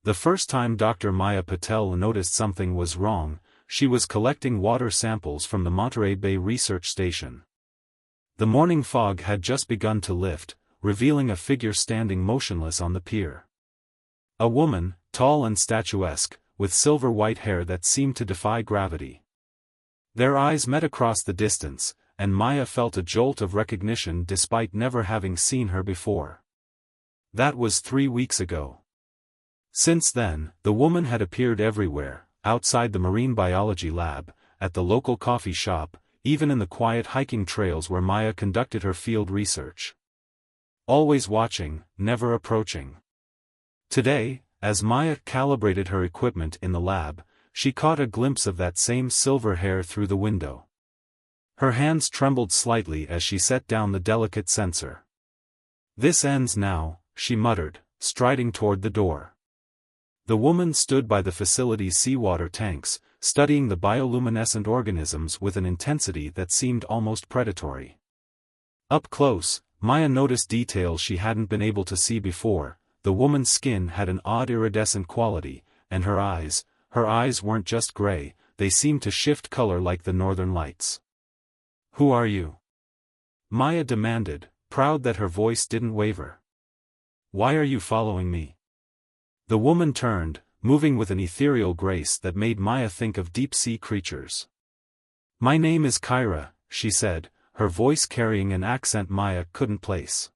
The first time Dr. Maya Patel noticed something was wrong, she was collecting water samples from the Monterey Bay Research Station. The morning fog had just begun to lift, revealing a figure standing motionless on the pier. A woman, tall and statuesque, with silver-white hair that seemed to defy gravity. Their eyes met across the distance, and Maya felt a jolt of recognition despite never having seen her before. That was 3 weeks ago. Since then, the woman had appeared everywhere, outside the marine biology lab, at the local coffee shop, even in the quiet hiking trails where Maya conducted her field research. Always watching, never approaching. Today, as Maya calibrated her equipment in the lab, she caught a glimpse of that same silver hair through the window. Her hands trembled slightly as she set down the delicate sensor. "This ends now," she muttered, striding toward the door. The woman stood by the facility's seawater tanks, studying the bioluminescent organisms with an intensity that seemed almost predatory. Up close, Maya noticed details she hadn't been able to see before. The woman's skin had an odd iridescent quality, and her eyes weren't just gray, they seemed to shift color like the northern lights. "Who are you?" Maya demanded, proud that her voice didn't waver. "Why are you following me?" The woman turned, moving with an ethereal grace that made Maya think of deep-sea creatures. "My name is Kyra," she said, her voice carrying an accent Maya couldn't place.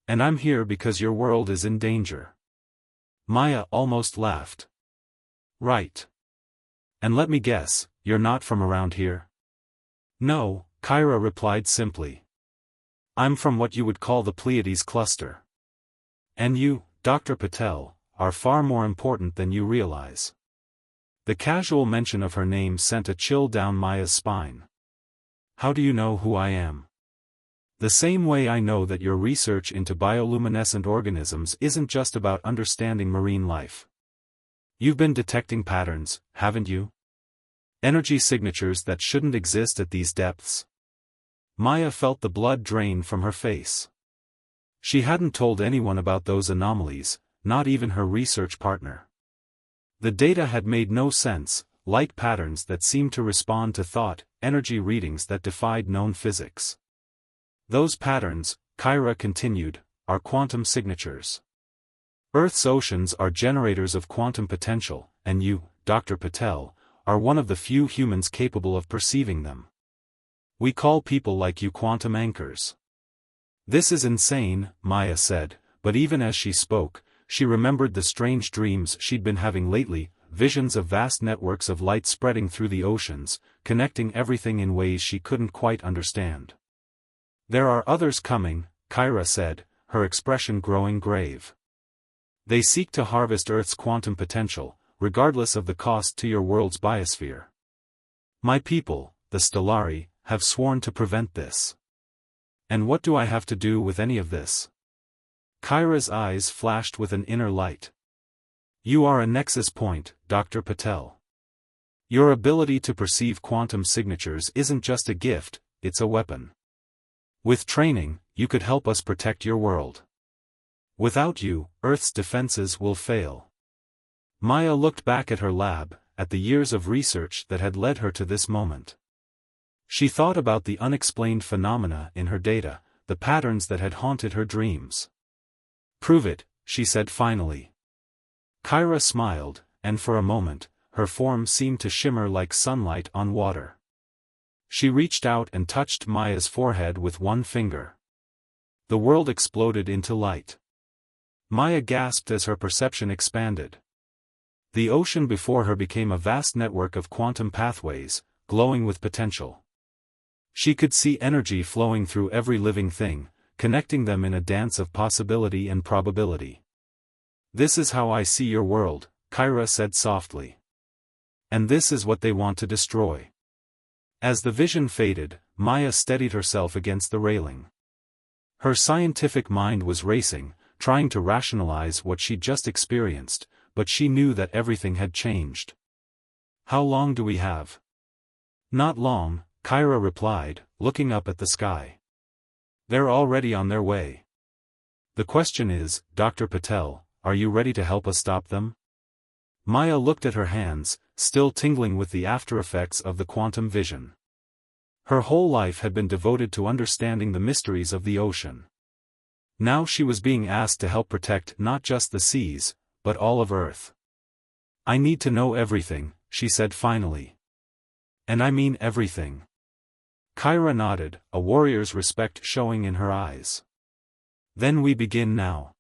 "And I'm here because your world is in danger." Maya almost laughed. "Right. And let me guess, you're not from around here?" "No," Kyra replied simply. "I'm from what you would call the Pleiades cluster. And you, Dr. Patel, are far more important than you realize." The casual mention of her name sent a chill down Maya's spine. "How do you know who I am?" "The same way I know that your research into bioluminescent organisms isn't just about understanding marine life. You've been detecting patterns, haven't you? Energy signatures that shouldn't exist at these depths." Maya felt the blood drain from her face. She hadn't told anyone about those anomalies, not even her research partner. The data had made no sense, light patterns that seemed to respond to thought, energy readings that defied known physics. "Those patterns," Kyra continued, "are quantum signatures. Earth's oceans are generators of quantum potential, and you, Dr. Patel, are one of the few humans capable of perceiving them. We call people like you quantum anchors." "This is insane," Maya said, but even as she spoke, she remembered the strange dreams she'd been having lately, visions of vast networks of light spreading through the oceans, connecting everything in ways she couldn't quite understand. "There are others coming," Kyra said, her expression growing grave. "They seek to harvest Earth's quantum potential, regardless of the cost to your world's biosphere. My people, the Stellari, have sworn to prevent this. And what do I have to do with any of this?" Kyra's eyes flashed with an inner light. "You are a nexus point, Dr. Patel. Your ability to perceive quantum signatures isn't just a gift, it's a weapon. With training, you could help us protect your world. Without you, Earth's defenses will fail." Maya looked back at her lab, at the years of research that had led her to this moment. She thought about the unexplained phenomena in her data, the patterns that had haunted her dreams. "Prove it," she said finally. Kyra smiled, and for a moment, her form seemed to shimmer like sunlight on water. She reached out and touched Maya's forehead with one finger. The world exploded into light. Maya gasped as her perception expanded. The ocean before her became a vast network of quantum pathways, glowing with potential. She could see energy flowing through every living thing, connecting them in a dance of possibility and probability. "This is how I see your world," Kyra said softly. "And this is what they want to destroy." As the vision faded, Maya steadied herself against the railing. Her scientific mind was racing, trying to rationalize what she'd just experienced, but she knew that everything had changed. "How long do we have?" "Not long," Kyra replied, looking up at the sky. "They're already on their way. The question is, Dr. Patel, are you ready to help us stop them?" Maya looked at her hands, still tingling with the aftereffects of the quantum vision. Her whole life had been devoted to understanding the mysteries of the ocean. Now she was being asked to help protect not just the seas, but all of Earth. "I need to know everything," she said finally. "And I mean everything." Kyra nodded, a warrior's respect showing in her eyes. "Then we begin now.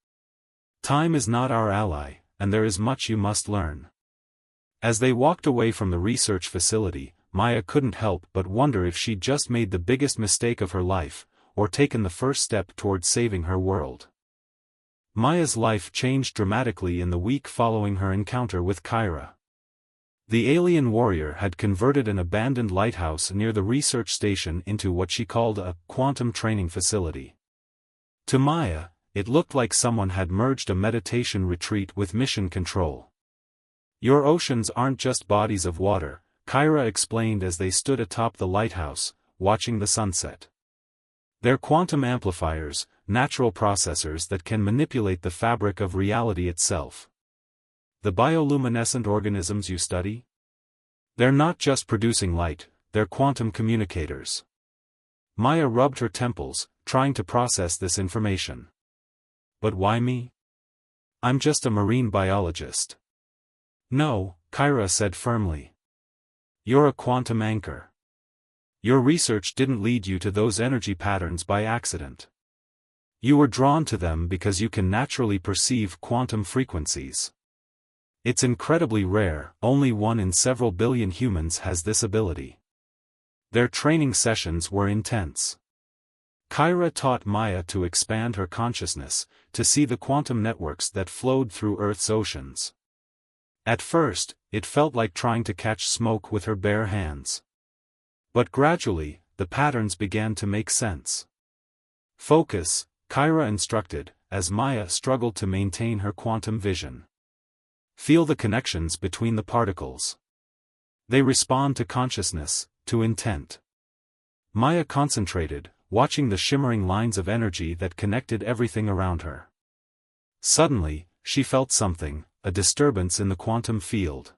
Time is not our ally, and there is much you must learn." As they walked away from the research facility, Maya couldn't help but wonder if she'd just made the biggest mistake of her life, or taken the first step toward saving her world. Maya's life changed dramatically in the week following her encounter with Kyra. The alien warrior had converted an abandoned lighthouse near the research station into what she called a quantum training facility. To Maya, it looked like someone had merged a meditation retreat with mission control. "Your oceans aren't just bodies of water," Kyra explained as they stood atop the lighthouse, watching the sunset. "They're quantum amplifiers, natural processors that can manipulate the fabric of reality itself." "The bioluminescent organisms you study? They're not just producing light, they're quantum communicators." Maya rubbed her temples, trying to process this information. "But why me? I'm just a marine biologist." "No," Kyra said firmly. "You're a quantum anchor. Your research didn't lead you to those energy patterns by accident. You were drawn to them because you can naturally perceive quantum frequencies. It's incredibly rare, only one in several billion humans has this ability." Their training sessions were intense. Kyra taught Maya to expand her consciousness, to see the quantum networks that flowed through Earth's oceans. At first, it felt like trying to catch smoke with her bare hands. But gradually, the patterns began to make sense. "Focus," Kyra instructed, as Maya struggled to maintain her quantum vision. "Feel the connections between the particles. They respond to consciousness, to intent." Maya concentrated, watching the shimmering lines of energy that connected everything around her. Suddenly, she felt something, a disturbance in the quantum field.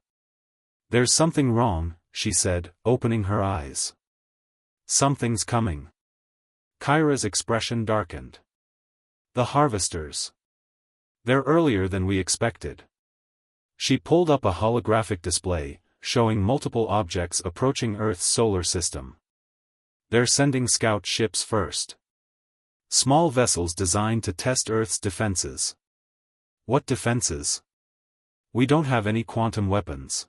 "There's something wrong," she said, opening her eyes. "Something's coming." Kyra's expression darkened. "The harvesters. They're earlier than we expected." She pulled up a holographic display, showing multiple objects approaching Earth's solar system. "They're sending scout ships first. Small vessels designed to test Earth's defenses." "What defenses? We don't have any quantum weapons."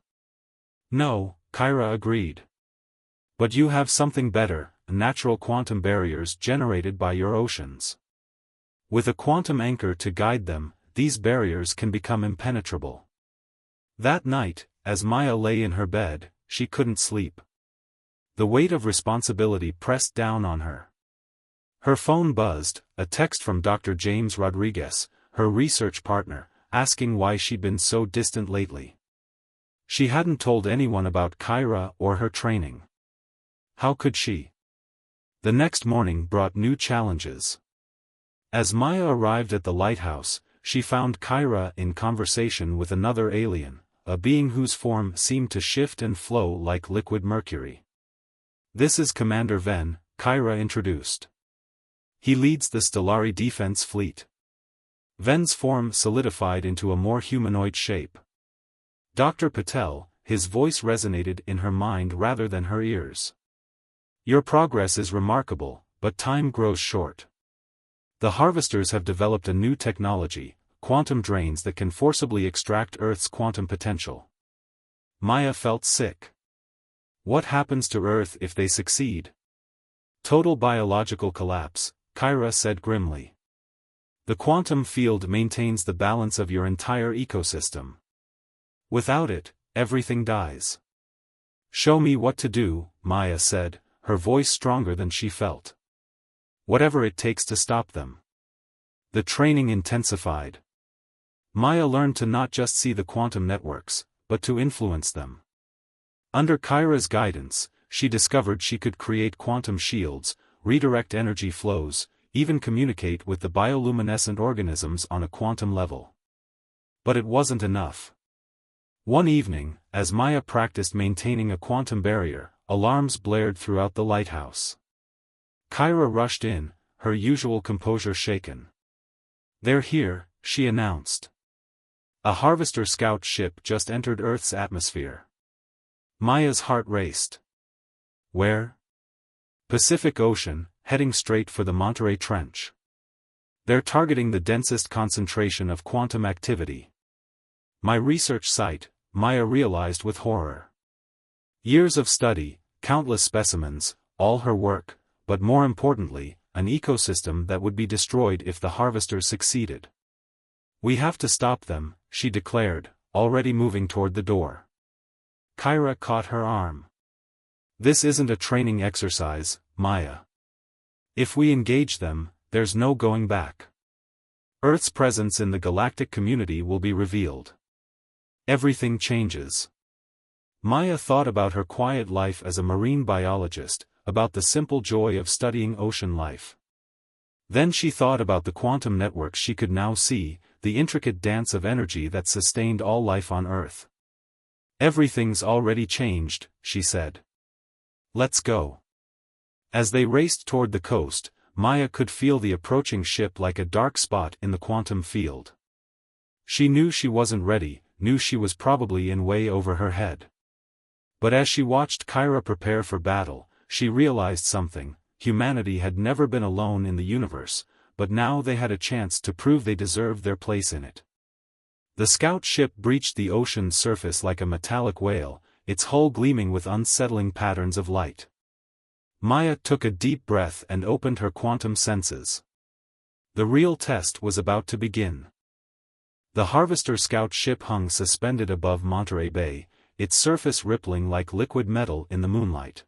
"No," Kyra agreed. "But you have something better, natural quantum barriers generated by your oceans. With a quantum anchor to guide them, these barriers can become impenetrable." That night, as Maya lay in her bed, she couldn't sleep. The weight of responsibility pressed down on her. Her phone buzzed, a text from Dr. James Rodriguez, her research partner, asking why she'd been so distant lately. She hadn't told anyone about Kyra or her training. How could she? The next morning brought new challenges. As Maya arrived at the lighthouse, she found Kyra in conversation with another alien, a being whose form seemed to shift and flow like liquid mercury. "This is Commander Ven," Kyra introduced. "He leads the Stellari Defense Fleet." Ven's form solidified into a more humanoid shape. "Dr. Patel," his voice resonated in her mind rather than her ears. "Your progress is remarkable, but time grows short. The harvesters have developed a new technology, quantum drains that can forcibly extract Earth's quantum potential." Maya felt sick. What happens to Earth if they succeed? "Total biological collapse," Kyra said grimly. "The quantum field maintains the balance of your entire ecosystem. Without it, everything dies." "Show me what to do," Maya said, her voice stronger than she felt. "Whatever it takes to stop them." The training intensified. Maya learned to not just see the quantum networks, but to influence them. Under Kyra's guidance, she discovered she could create quantum shields, redirect energy flows, even communicate with the bioluminescent organisms on a quantum level. But it wasn't enough. One evening, as Maya practiced maintaining a quantum barrier, alarms blared throughout the lighthouse. Kyra rushed in, her usual composure shaken. "They're here," she announced. "A Harvester scout ship just entered Earth's atmosphere." Maya's heart raced. "Where?" "Pacific Ocean, heading straight for the Monterey Trench. They're targeting the densest concentration of quantum activity." "My research site," Maya realized with horror. Years of study, countless specimens, all her work, but more importantly, an ecosystem that would be destroyed if the Harvesters succeeded. "We have to stop them," she declared, already moving toward the door. Kyra caught her arm. "This isn't a training exercise, Maya. If we engage them, there's no going back. Earth's presence in the galactic community will be revealed. Everything changes." Maya thought about her quiet life as a marine biologist, about the simple joy of studying ocean life. Then she thought about the quantum networks she could now see, the intricate dance of energy that sustained all life on Earth. "Everything's already changed," she said. "Let's go." As they raced toward the coast, Maya could feel the approaching ship like a dark spot in the quantum field. She knew she wasn't ready, knew she was probably in way over her head. But as she watched Kyra prepare for battle, she realized something: humanity had never been alone in the universe, but now they had a chance to prove they deserved their place in it. The scout ship breached the ocean's surface like a metallic whale, its hull gleaming with unsettling patterns of light. Maya took a deep breath and opened her quantum senses. The real test was about to begin. The Harvester scout ship hung suspended above Monterey Bay, its surface rippling like liquid metal in the moonlight.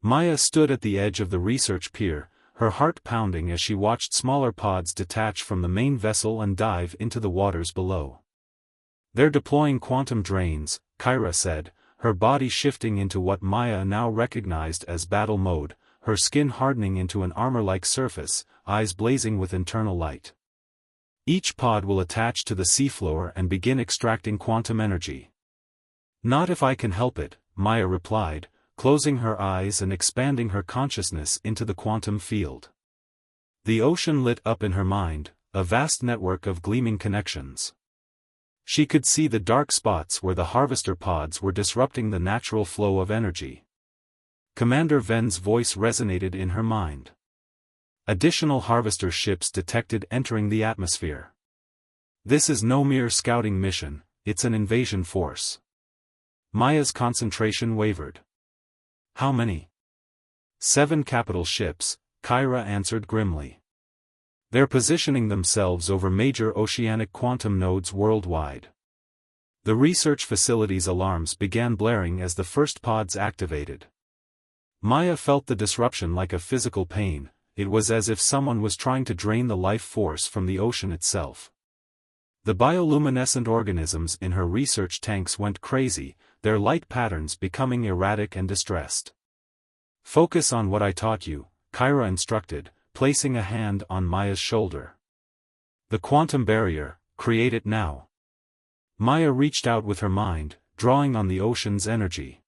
Maya stood at the edge of the research pier, her heart pounding as she watched smaller pods detach from the main vessel and dive into the waters below. "They're deploying quantum drains," Kyra said, her body shifting into what Maya now recognized as battle mode, her skin hardening into an armor-like surface, eyes blazing with internal light. "Each pod will attach to the seafloor and begin extracting quantum energy." "Not if I can help it," Maya replied, closing her eyes and expanding her consciousness into the quantum field. The ocean lit up in her mind, a vast network of gleaming connections. She could see the dark spots where the Harvester pods were disrupting the natural flow of energy. Commander Ven's voice resonated in her mind. Additional Harvester ships detected entering the atmosphere. "This is no mere scouting mission, it's an invasion force." Maya's concentration wavered. "How many?" "7 capital ships," Kyra answered grimly. "They're positioning themselves over major oceanic quantum nodes worldwide." The research facility's alarms began blaring as the first pods activated. Maya felt the disruption like a physical pain. It was as if someone was trying to drain the life force from the ocean itself. The bioluminescent organisms in her research tanks went crazy, their light patterns becoming erratic and distressed. "Focus on what I taught you," Kyra instructed, placing a hand on Maya's shoulder. "The quantum barrier, create it now." Maya reached out with her mind, drawing on the ocean's energy.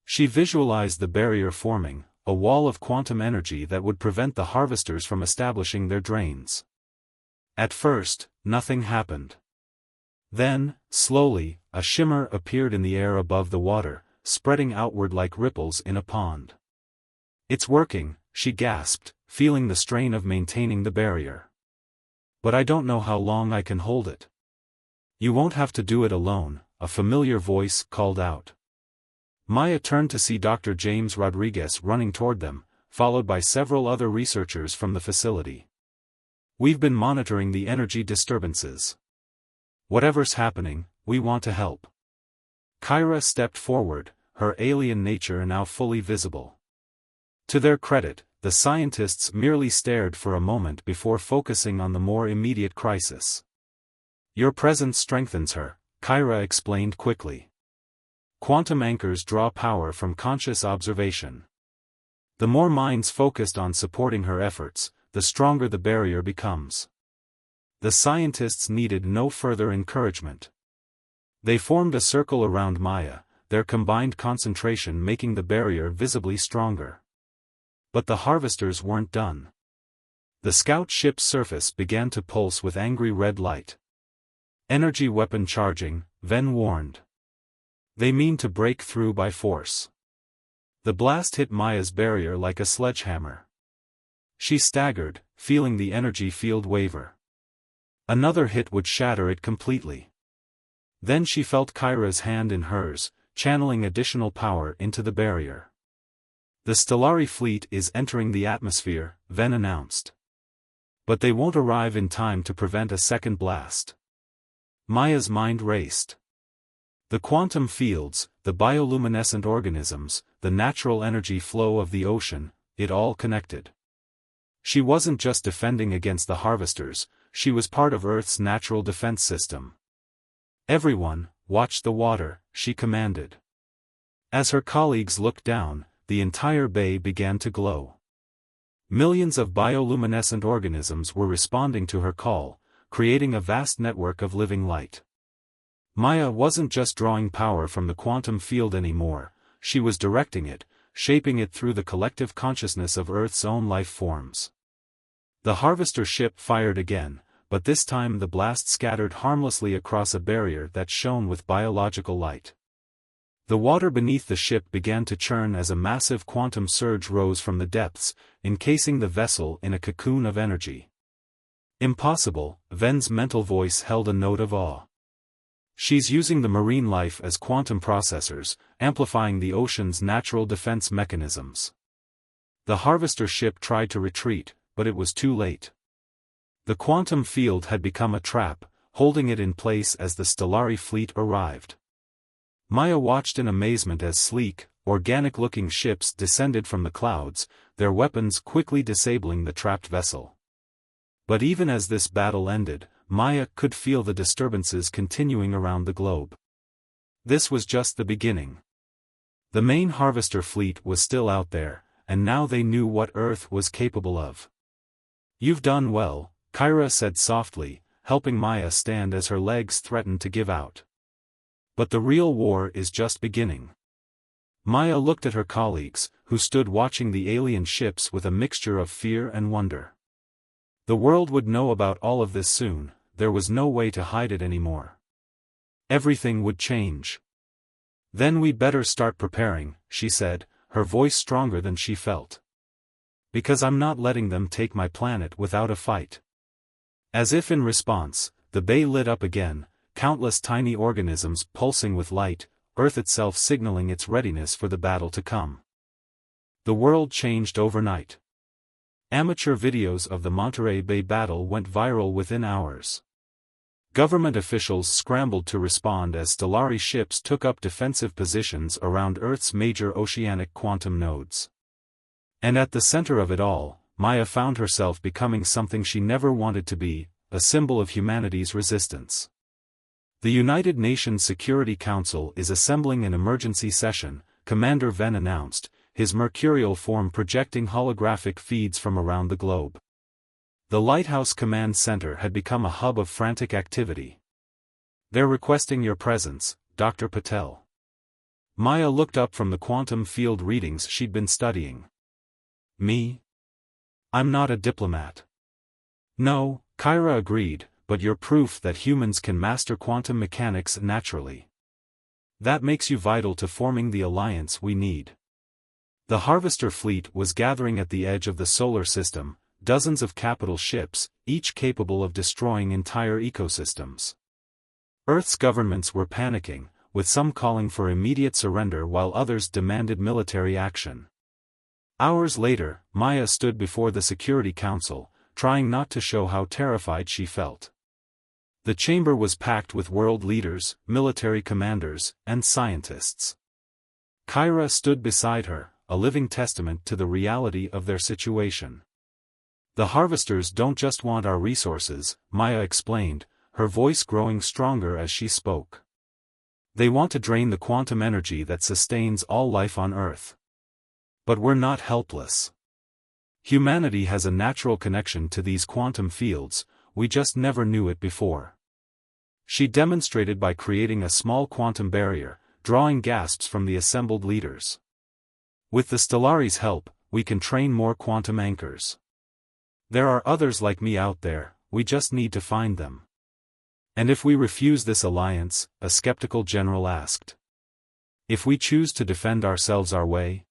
She visualized the barrier forming, a wall of quantum energy that would prevent the Harvesters from establishing their drains. At first, nothing happened. Then, slowly, a shimmer appeared in the air above the water, spreading outward like ripples in a pond. "It's working," she gasped, feeling the strain of maintaining the barrier. "But I don't know how long I can hold it." "You won't have to do it alone," a familiar voice called out. Maya turned to see Dr. James Rodriguez running toward them, followed by several other researchers from the facility. "We've been monitoring the energy disturbances. Whatever's happening, we want to help." Kyra stepped forward, her alien nature now fully visible. To their credit, the scientists merely stared for a moment before focusing on the more immediate crisis. "Your presence strengthens her," Kyra explained quickly. "Quantum anchors draw power from conscious observation. The more minds focused on supporting her efforts, the stronger the barrier becomes." The scientists needed no further encouragement. They formed a circle around Maya, their combined concentration making the barrier visibly stronger. But the harvesters weren't done. The scout ship's surface began to pulse with angry red light. Energy weapon charging, Ven warned. They mean to break through by force. The blast hit Maya's barrier like a sledgehammer. She staggered, feeling the energy field waver. Another hit would shatter it completely. Then she felt Kyra's hand in hers, channeling additional power into the barrier. The Stellari fleet is entering the atmosphere, Ven announced. But they won't arrive in time to prevent a second blast. Maya's mind raced. The quantum fields, the bioluminescent organisms, the natural energy flow of the ocean, it all connected. She wasn't just defending against the harvesters, she was part of Earth's natural defense system. Everyone, watch the water, she commanded. As her colleagues looked down, the entire bay began to glow. Millions of bioluminescent organisms were responding to her call, creating a vast network of living light. Maya wasn't just drawing power from the quantum field anymore, she was directing it, shaping it through the collective consciousness of Earth's own life forms. The harvester ship fired again, but this time the blast scattered harmlessly across a barrier that shone with biological light. The water beneath the ship began to churn as a massive quantum surge rose from the depths, encasing the vessel in a cocoon of energy. Impossible, Ven's mental voice held a note of awe. She's using the marine life as quantum processors, amplifying the ocean's natural defense mechanisms. The harvester ship tried to retreat, but it was too late. The quantum field had become a trap, holding it in place as the Stellari fleet arrived. Maya watched in amazement as sleek, organic-looking ships descended from the clouds, their weapons quickly disabling the trapped vessel. But even as this battle ended, Maya could feel the disturbances continuing around the globe. This was just the beginning. The main harvester fleet was still out there, and now they knew what Earth was capable of. "You've done well," Kyra said softly, helping Maya stand as her legs threatened to give out. "But the real war is just beginning." Maya looked at her colleagues, who stood watching the alien ships with a mixture of fear and wonder. The world would know about all of this soon, there was no way to hide it anymore. Everything would change. "Then we'd better start preparing," she said, her voice stronger than she felt. "Because I'm not letting them take my planet without a fight." As if in response, the bay lit up again, countless tiny organisms pulsing with light, Earth itself signaling its readiness for the battle to come. The world changed overnight. Amateur videos of the Monterey Bay battle went viral within hours. Government officials scrambled to respond as Stellari ships took up defensive positions around Earth's major oceanic quantum nodes. And at the center of it all, Maya found herself becoming something she never wanted to be, a symbol of humanity's resistance. The United Nations Security Council is assembling an emergency session, Commander Ven announced, his mercurial form projecting holographic feeds from around the globe. The Lighthouse Command Center had become a hub of frantic activity. "They're requesting your presence, Dr. Patel." Maya looked up from the quantum field readings she'd been studying. "Me? I'm not a diplomat." "No," Kyra agreed, "but you're proof that humans can master quantum mechanics naturally. That makes you vital to forming the alliance we need." The harvester fleet was gathering at the edge of the solar system, dozens of capital ships, each capable of destroying entire ecosystems. Earth's governments were panicking, with some calling for immediate surrender while others demanded military action. Hours later, Maya stood before the Security Council, trying not to show how terrified she felt. The chamber was packed with world leaders, military commanders, and scientists. Kyra stood beside her, a living testament to the reality of their situation. "The harvesters don't just want our resources," Maya explained, her voice growing stronger as she spoke. "They want to drain the quantum energy that sustains all life on Earth. But we're not helpless. Humanity has a natural connection to these quantum fields, we just never knew it before." She demonstrated by creating a small quantum barrier, drawing gasps from the assembled leaders. With the Stellaris' help, we can train more quantum anchors. There are others like me out there, we just need to find them. And if we refuse this alliance, a skeptical general asked. If we choose to defend ourselves our way?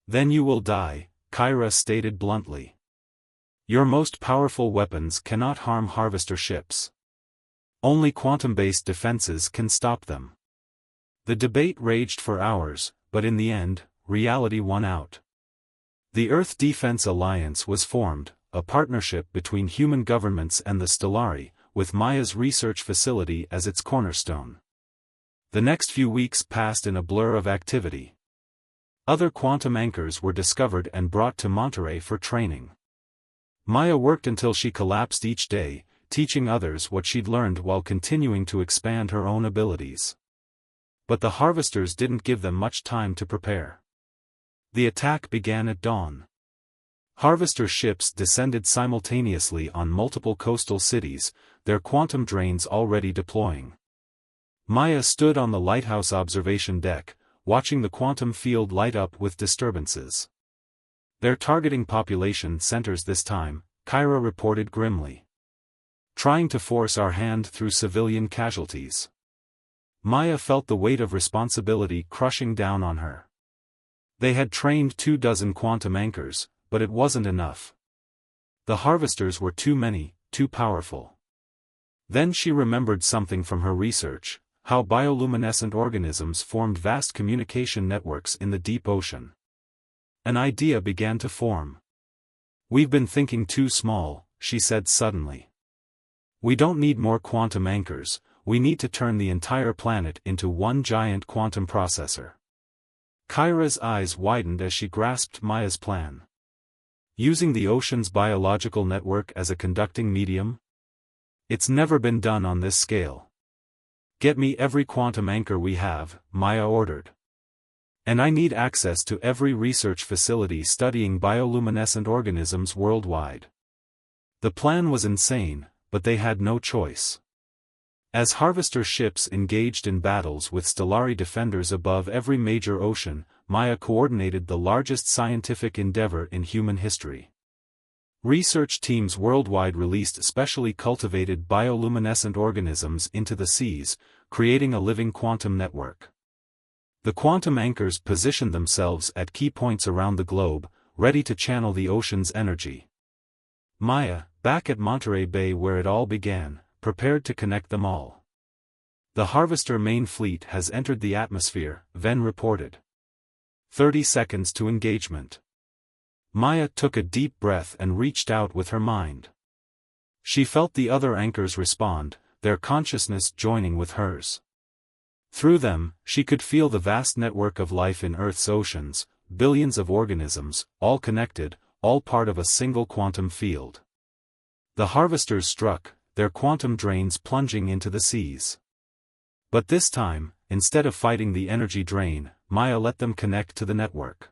Then you will die, Kyra stated bluntly. Your most powerful weapons cannot harm harvester ships. Only quantum-based defenses can stop them. The debate raged for hours, but in the end, reality won out. The Earth Defense Alliance was formed, a partnership between human governments and the Stellari, with Maya's research facility as its cornerstone. The next few weeks passed in a blur of activity. Other quantum anchors were discovered and brought to Monterey for training. Maya worked until she collapsed each day, teaching others what she'd learned while continuing to expand her own abilities. But the harvesters didn't give them much time to prepare. The attack began at dawn. Harvester ships descended simultaneously on multiple coastal cities, their quantum drains already deploying. Maya stood on the lighthouse observation deck, watching the quantum field light up with disturbances. They're targeting population centers this time, Kyra reported grimly. Trying to force our hand through civilian casualties. Maya felt the weight of responsibility crushing down on her. They had trained 24 quantum anchors, but it wasn't enough. The harvesters were too many, too powerful. Then she remembered something from her research, how bioluminescent organisms formed vast communication networks in the deep ocean. An idea began to form. We've been thinking too small, she said suddenly. We don't need more quantum anchors, we need to turn the entire planet into one giant quantum processor. Kyra's eyes widened as she grasped Maya's plan. Using the ocean's biological network as a conducting medium? It's never been done on this scale. Get me every quantum anchor we have, Maya ordered. And I need access to every research facility studying bioluminescent organisms worldwide. The plan was insane, but they had no choice. As harvester ships engaged in battles with Stellari defenders above every major ocean, Maya coordinated the largest scientific endeavor in human history. Research teams worldwide released specially cultivated bioluminescent organisms into the seas, creating a living quantum network. The quantum anchors positioned themselves at key points around the globe, ready to channel the ocean's energy. Maya, back at Monterey Bay where it all began, prepared to connect them all. The Harvester main fleet has entered the atmosphere, Ven reported. 30 seconds to engagement. Maya took a deep breath and reached out with her mind. She felt the other anchors respond, their consciousness joining with hers. Through them, she could feel the vast network of life in Earth's oceans, billions of organisms, all connected, all part of a single quantum field. The harvesters struck, their quantum drains plunging into the seas. But this time, instead of fighting the energy drain, Maya let them connect to the network.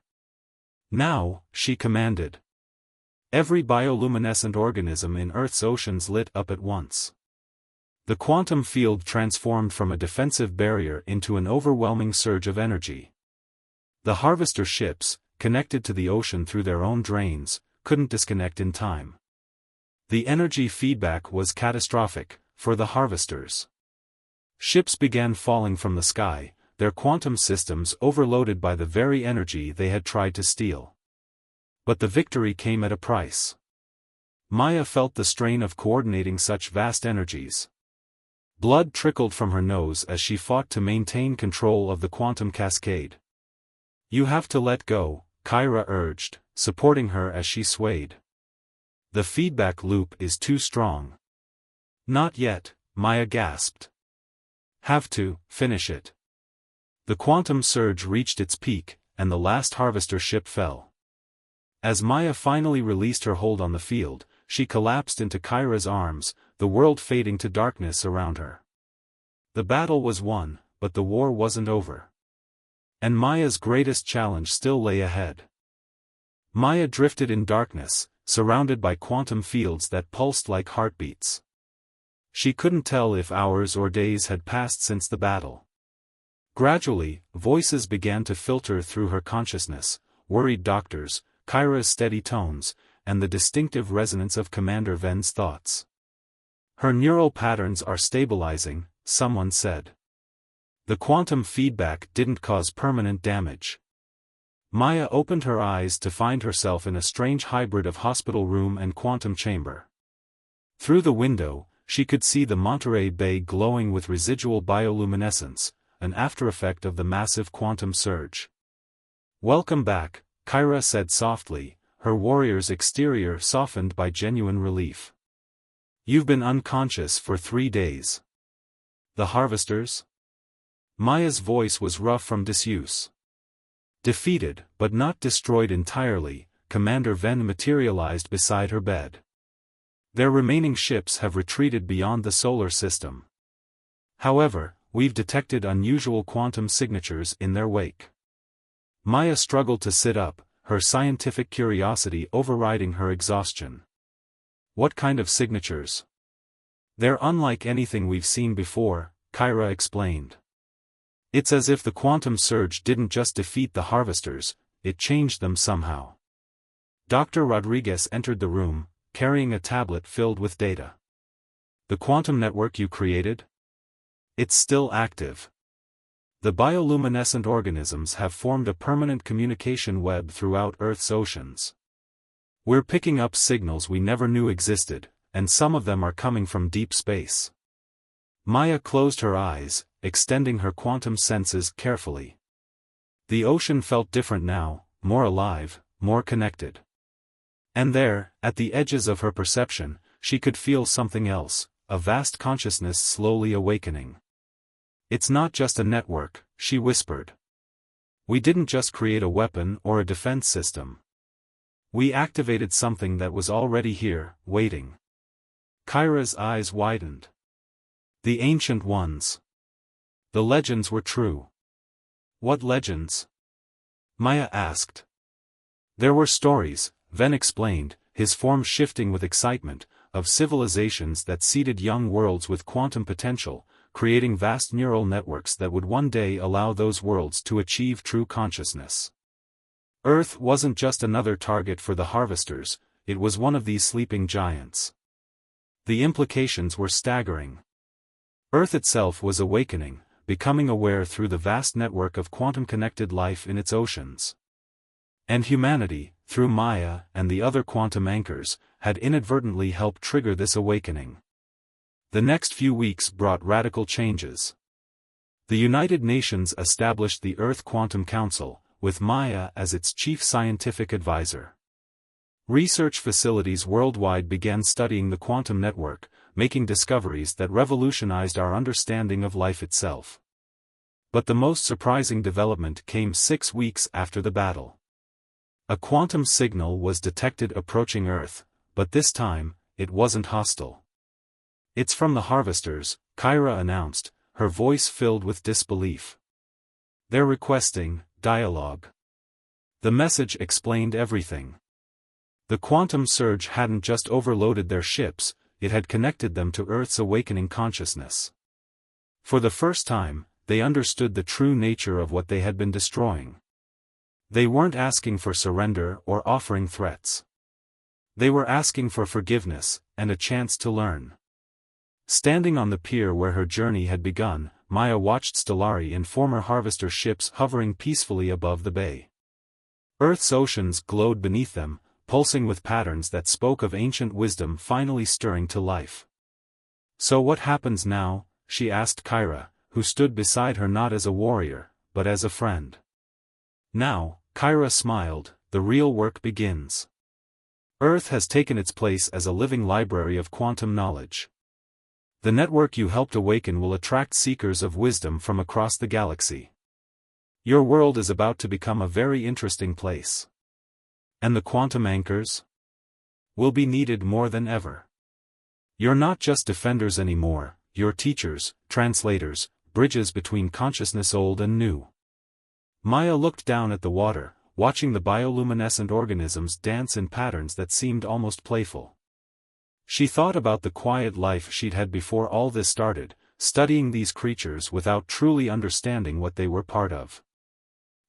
Now, she commanded. Every bioluminescent organism in Earth's oceans lit up at once. The quantum field transformed from a defensive barrier into an overwhelming surge of energy. The harvester ships, connected to the ocean through their own drains, couldn't disconnect in time. The energy feedback was catastrophic, for the harvesters. Ships began falling from the sky, their quantum systems overloaded by the very energy they had tried to steal. But the victory came at a price. Maya felt the strain of coordinating such vast energies. Blood trickled from her nose as she fought to maintain control of the quantum cascade. You have to let go, Kyra urged, supporting her as she swayed. The feedback loop is too strong. Not yet, Maya gasped. Have to, finish it. The quantum surge reached its peak, and the last harvester ship fell. As Maya finally released her hold on the field, she collapsed into Kyra's arms, the world fading to darkness around her. The battle was won, but the war wasn't over. And Maya's greatest challenge still lay ahead. Maya drifted in darkness, surrounded by quantum fields that pulsed like heartbeats. She couldn't tell if hours or days had passed since the battle. Gradually, voices began to filter through her consciousness, worried doctors, Kyra's steady tones, and the distinctive resonance of Commander Ven's thoughts. Her neural patterns are stabilizing, someone said. The quantum feedback didn't cause permanent damage. Maya opened her eyes to find herself in a strange hybrid of hospital room and quantum chamber. Through the window, she could see the Monterey Bay glowing with residual bioluminescence, an aftereffect of the massive quantum surge. "Welcome back," Kyra said softly, her warrior's exterior softened by genuine relief. "You've been unconscious for 3 days. The harvesters?" Maya's voice was rough from disuse. Defeated, but not destroyed entirely, Commander Ven materialized beside her bed. "Their remaining ships have retreated beyond the solar system. However, we've detected unusual quantum signatures in their wake." Maya struggled to sit up, her scientific curiosity overriding her exhaustion. "What kind of signatures?" "They're unlike anything we've seen before," Kyra explained. "It's as if the quantum surge didn't just defeat the harvesters, it changed them somehow." Dr. Rodriguez entered the room, carrying a tablet filled with data. "The quantum network you created? It's still active. The bioluminescent organisms have formed a permanent communication web throughout Earth's oceans. We're picking up signals we never knew existed, and some of them are coming from deep space." Maya closed her eyes, extending her quantum senses carefully. The ocean felt different now, more alive, more connected. And there, at the edges of her perception, she could feel something else, a vast consciousness slowly awakening. "It's not just a network," she whispered. "We didn't just create a weapon or a defense system. We activated something that was already here, waiting." Kyra's eyes widened. "The ancient ones. The legends were true." "What legends?" Maya asked. "There were stories," Ven explained, his form shifting with excitement, "of civilizations that seeded young worlds with quantum potential, creating vast neural networks that would one day allow those worlds to achieve true consciousness. Earth wasn't just another target for the harvesters, it was one of these sleeping giants." The implications were staggering. Earth itself was awakening, becoming aware through the vast network of quantum-connected life in its oceans. And humanity, through Maya and the other quantum anchors, had inadvertently helped trigger this awakening. The next few weeks brought radical changes. The United Nations established the Earth Quantum Council, with Maya as its chief scientific advisor. Research facilities worldwide began studying the quantum network, making discoveries that revolutionized our understanding of life itself. But the most surprising development came 6 weeks after the battle. A quantum signal was detected approaching Earth, but this time, it wasn't hostile. "It's from the harvesters," Kyra announced, her voice filled with disbelief. "They're requesting dialogue." The message explained everything. The quantum surge hadn't just overloaded their ships, it had connected them to Earth's awakening consciousness. For the first time, they understood the true nature of what they had been destroying. They weren't asking for surrender or offering threats. They were asking for forgiveness, and a chance to learn. Standing on the pier where her journey had begun, Maya watched Stellari and former harvester ships hovering peacefully above the bay. Earth's oceans glowed beneath them, pulsing with patterns that spoke of ancient wisdom finally stirring to life. "So what happens now?" she asked Kyra, who stood beside her not as a warrior, but as a friend. "Now," Kyra smiled, "the real work begins. Earth has taken its place as a living library of quantum knowledge. The network you helped awaken will attract seekers of wisdom from across the galaxy. Your world is about to become a very interesting place. And the quantum anchors? Will be needed more than ever. You're not just defenders anymore, you're teachers, translators, bridges between consciousness old and new." Maya looked down at the water, watching the bioluminescent organisms dance in patterns that seemed almost playful. She thought about the quiet life she'd had before all this started, studying these creatures without truly understanding what they were part of.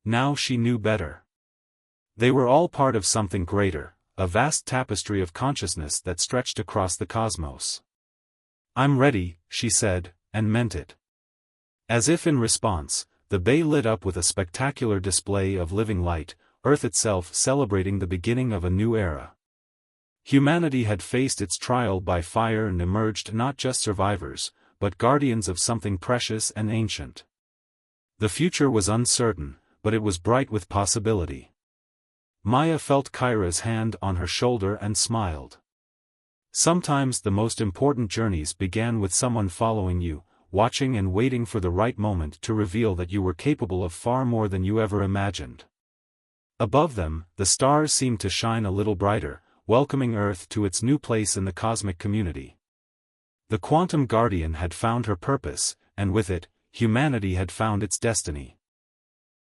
Now she knew better. They were all part of something greater, a vast tapestry of consciousness that stretched across the cosmos. "I'm ready," she said, and meant it. As if in response, the bay lit up with a spectacular display of living light, Earth itself celebrating the beginning of a new era. Humanity had faced its trial by fire and emerged not just survivors, but guardians of something precious and ancient. The future was uncertain, but it was bright with possibility. Maya felt Kyra's hand on her shoulder and smiled. Sometimes the most important journeys began with someone following you, watching and waiting for the right moment to reveal that you were capable of far more than you ever imagined. Above them, the stars seemed to shine a little brighter, welcoming Earth to its new place in the cosmic community. The Quantum Guardian had found her purpose, and with it, humanity had found its destiny.